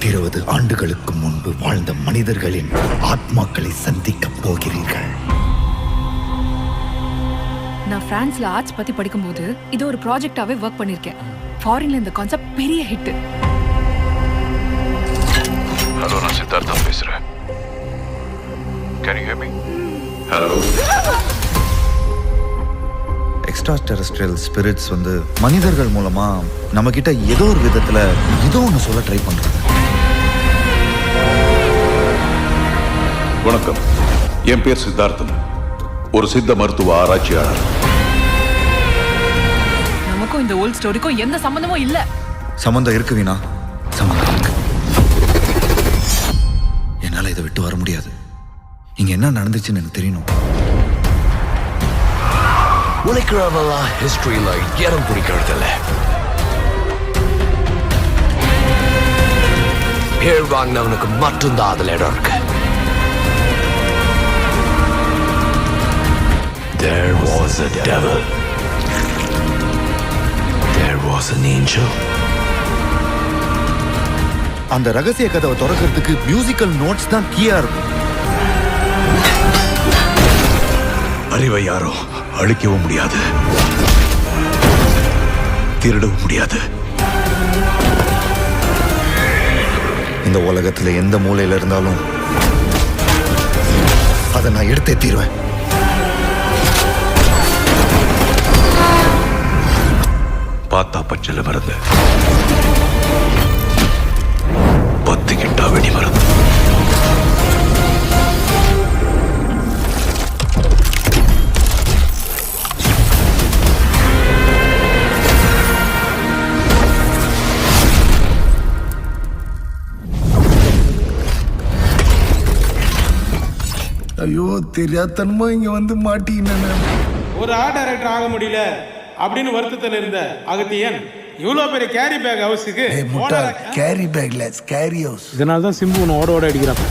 120 ஆண்டுகளுக்கு முன்பு வாழ்ந்த மனிதர்களின் ஆத்மாக்களை சந்திக்கப் போகிறீர்கள். நான் பிரான்ஸ்ல ஆர்ட்ஸ் பத்தி படிக்கும்போது இது ஒரு ப்ராஜெக்டாவே ஒர்க் பண்ணிருக்கேன். ஃபாரின்ல இந்த கான்செப்ட் பெரிய ஹிட். ஹலோ, நான் சித்தார்த்தா பேசுறேன். Can you hear me? Hello. Extraterrestrial spirits மனிதர்கள் மூலமா நம்ம கிட்ட ஏதோ ஒரு விதத்துல ஏதோ ஒன்று சொல்ல ட்ரை பண்றாங்க. வணக்கம், என் பேர் சித்தார்த்தன், ஒரு சித்த மருத்துவ ஆராய்ச்சியாளர். நமக்கும் இந்த ஓல்ட் ஸ்டோரிக்கும் எந்த சம்பந்தமும் இல்ல. சம்பந்தம் இருக்கு வீணா, சம்பந்தம் இருக்கு. என்னால இதை விட்டு வர முடியாது. இங்க என்ன நடந்துச்சுன்னு எனக்கு தெரியணும். உழைக்கிறவெல்லாம் ஹிஸ்டரியில இடம் பிடிக்கிறது இல்ல. பேர் வாங்கினவனுக்கு மட்டும்தான் அதுல இடம் இருக்கு. There was a devil. There was an angel. அந்த ரகசிய கதவை திறக்கிறதுக்கு மியூசிக்கல் நோட்ஸ் தான் கீயா இருக்கும். அறிவை யாரும் அழிக்கவும் முடியாது, திருடவும் முடியாது. இந்த உலகத்துல எந்த மூலையில இருந்தாலும் அதை நான் எடுத்தே தீருவேன். பார்த்தா பச்சைல மருந்து, பத்துக்கிட்டா வெடி மருந்து. ஐயோ, தெரியாதனமா இங்க மாட்டிக்கினேன். ஒரு ஆர்ட் டைரக்டர் ஆக முடியல அப்படின்னு வருத்தத்தில் இருந்த அகத்தியன் இவ்வளவு பெரிய கேரி பேக் ஹவுஸுக்கு கேரி பேக்ல கேரி ஹவுஸ். இதனால தான் சிம்பு ஓட அடிக்கிறான்.